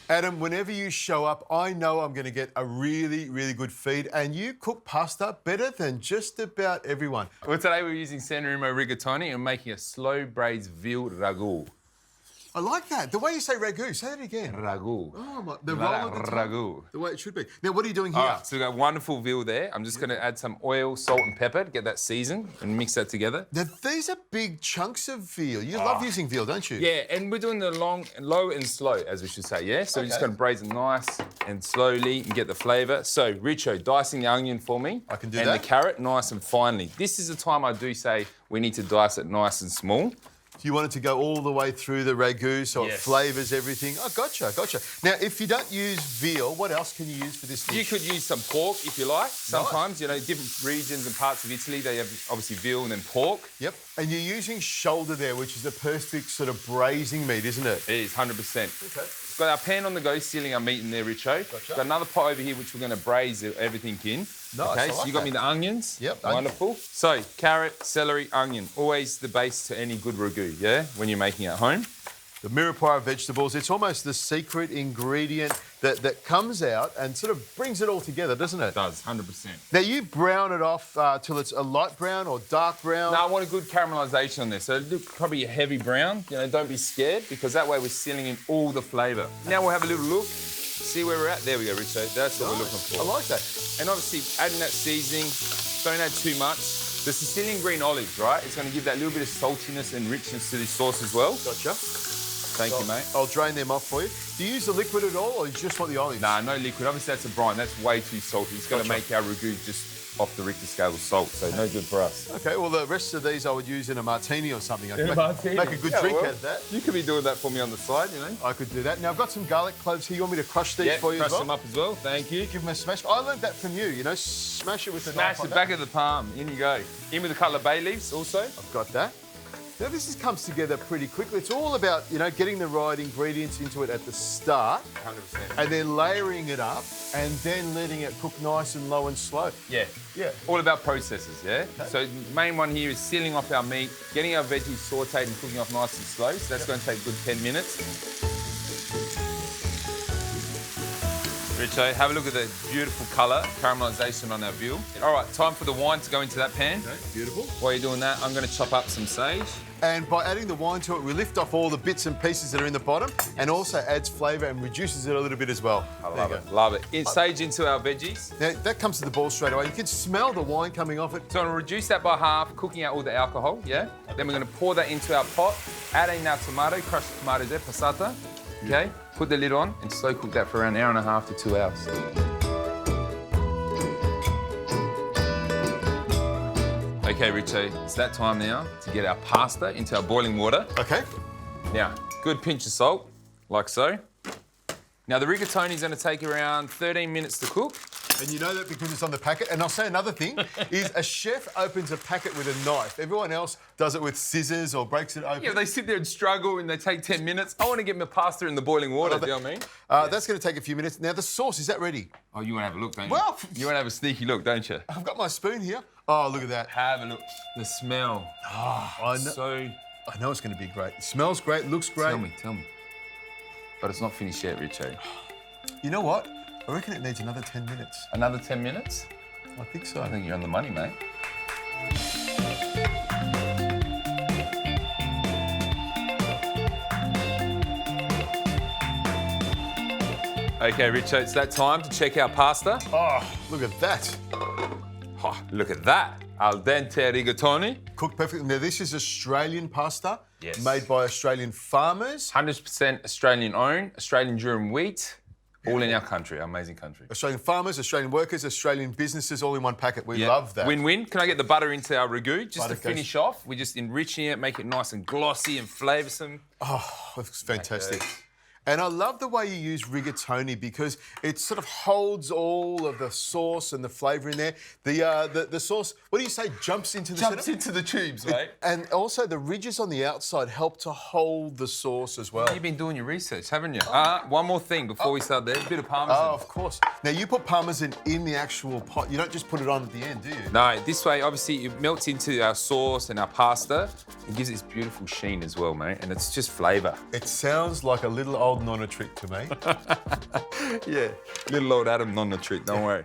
Adam, whenever you show up, I know I'm going to get a really, really good feed, and you cook pasta better than just about everyone. Well, today we're using San Remo Rigatoni and making a slow braised veal ragu. I like that. The way you say ragu, say that again. Ragu. Oh, my, the Like roll that, of the tongue, ragu. the way it should be. Now, what are you doing here? All right, so we've got wonderful veal there. I'm just going to add some oil, salt and pepper to get that seasoned and mix that together. Now, these are big chunks of veal. You love using veal, don't you? Yeah, and we're doing the low and slow, as we should say, yeah? So we're just going to braise it nice and slowly and get the flavour. So, Richo, dicing the onion for me. I can do and that. And the carrot nice and finely. This is the time I do say we need to dice it nice and small. You want it to go all the way through the ragu so it flavours everything. Oh, gotcha. Now, if you don't use veal, what else can you use for this dish? You could use some pork if you like. Sometimes, you know, different regions and parts of Italy, they have obviously veal and then pork. Yep. And you're using shoulder there, which is the perfect sort of braising meat, isn't it? It is, 100%. Okay. We've got our pan on the go, sealing our meat in there, Richo. Gotcha. We've got another pot over here, which we're going to braise everything in. Nice, Okay, I so like you got that. me the onions. Yep. Wonderful. So, carrot, celery, onion. Always the base to any good ragu, yeah? When you're making it at home. The mirepoix vegetables, it's almost the secret ingredient that comes out and sort of brings it all together, doesn't it? It does, 100%. Now, you brown it off till it's a light brown or dark brown. Now, I want a good caramelisation on this. So, probably a heavy brown. You know, don't be scared, because that way we're sealing in all the flavour. Now we'll have a little look. See where we're at? There we go, Richo. That's what we're looking for. I like that. And obviously, adding that seasoning, don't add too much. The Sicilian green olives, right? It's going to give that little bit of saltiness and richness to this sauce as well. Gotcha. Thank you, mate. I'll drain them off for you. Do you use the liquid at all, or you just want the olives? Nah, no liquid. Obviously, that's a brine. That's way too salty. It's going to make our ragu just off the Richter scale of salt, so no good for us. Okay, well, the rest of these I would use in a martini or something. I could martini. make a good drink out of that. You could be doing that for me on the side, you know. I could do that. Now, I've got some garlic cloves here. You want me to crush these for you as well? Crush them up as well. Thank you. Give them a smash. I learned that from you, you know, smash it with a knife. Smash the back of the palm. In you go. In with a couple of bay leaves also. I've got that. Now, this comes together pretty quickly. It's all about, you know, getting the right ingredients into it at the start. 100%. And then layering it up and then letting it cook nice and low and slow. Yeah. All about processes, yeah? Okay. So the main one here is sealing off our meat, getting our veggies sautéed and cooking off nice and slow. So that's going to take a good 10 minutes. Richo, have a look at the beautiful colour, caramelisation on our veal. All right, time for the wine to go into that pan. Okay, beautiful. While you're doing that, I'm going to chop up some sage. And by adding the wine to it, we lift off all the bits and pieces that are in the bottom and also adds flavour and reduces it a little bit as well. I love it, love it. Sage into our veggies. Now, that comes to the ball straight away. You can smell the wine coming off it. So I'm going to reduce that by half, cooking out all the alcohol, yeah? Then we're going to pour that into our pot, add in our tomato, crushed tomatoes there, passata, okay? Put the lid on and slow cook that for around 1.5 to 2 hours. Okay, Richo, it's that time now to get our pasta into our boiling water. Okay. Now, good pinch of salt, like so. Now, the rigatoni is going to take around 13 minutes to cook. And you know that because it's on the packet. And I'll say another thing, is a chef opens a packet with a knife. Everyone else does it with scissors or breaks it open. Yeah, they sit there and struggle and they take 10 minutes. I want to get my pasta in the boiling water, do you know what I mean? That's going to take a few minutes. Now, the sauce, is that ready? Oh, you want to have a look, don't you? Well, you want to have a sneaky look, don't you? I've got my spoon here. Oh, look at that. Have a look. The smell. I know it's going to be great. It smells great, looks great. Tell me. But it's not finished yet, Richo. You know what? I reckon it needs another 10 minutes. Another 10 minutes? I think so. I think you're on the money, mate. Okay, Richo, it's that time to check our pasta. Oh, look at that. Oh, look at that. Al dente rigatoni. Cooked perfectly. Now, this is Australian pasta. Yes. Made by Australian farmers. 100% Australian owned, Australian durum wheat. All in our country, our amazing country. Australian farmers, Australian workers, Australian businesses, all in one packet. We love that. Win-win. Can I get the butter into our ragu just Butter to finish off? We're just enriching it, make it nice and glossy and flavoursome. Oh, it's fantastic. And I love the way you use rigatoni because it sort of holds all of the sauce and the flavour in there. The sauce, what do you say, jumps into the Jumps into the tubes, mate. And also the ridges on the outside help to hold the sauce as well. You've been doing your research, haven't you? One more thing before we start there, a bit of parmesan. Oh, of course. Now, you put parmesan in the actual pot. You don't just put it on at the end, do you? No, this way, obviously, it melts into our sauce and our pasta. It gives this beautiful sheen as well, mate, and it's just flavour. It sounds like a little old old nonna trick to me. Yeah, little old Adam on the treat, don't worry.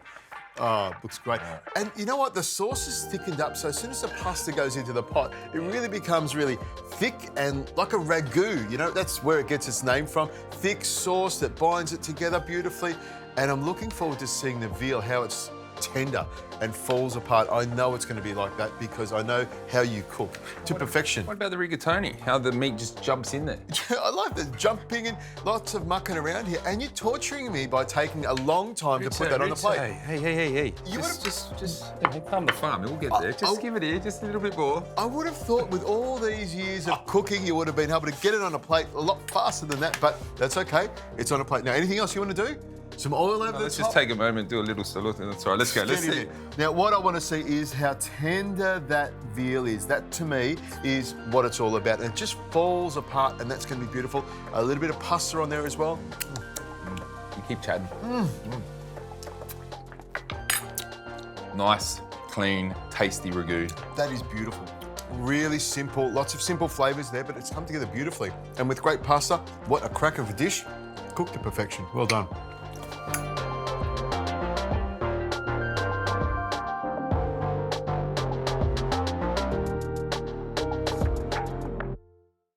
Oh, looks great. And you know what? The sauce is thickened up, so as soon as the pasta goes into the pot, it really becomes really thick and like a ragu. You know, that's where it gets its name from. Thick sauce that binds it together beautifully. And I'm looking forward to seeing the veal, how it's tender and falls apart. I know it's going to be like that because I know how you cook to perfection. What about the rigatoni? How the meat just jumps in there? I like the jumping and lots of mucking around here. And you're torturing me by taking a long time to put that on the plate. Hey. Just calm the farm. We'll get there. Just give it here, just a little bit more. I would have thought with all these years of cooking, you would have been able to get it on a plate a lot faster than that, but that's okay. It's on a plate. Now, anything else you want to do? Some oil over the top? Let's just take a moment, do a little salute. That's all right, let's go. Let's see. Now, what I want to see is how tender that veal is. That, to me, is what it's all about. And it just falls apart, and that's going to be beautiful. A little bit of pasta on there as well. You keep chatting. Nice, clean, tasty ragu. That is beautiful. Really simple, lots of simple flavours there, but it's come together beautifully. And with great pasta, what a crack of a dish. Cooked to perfection. Well done.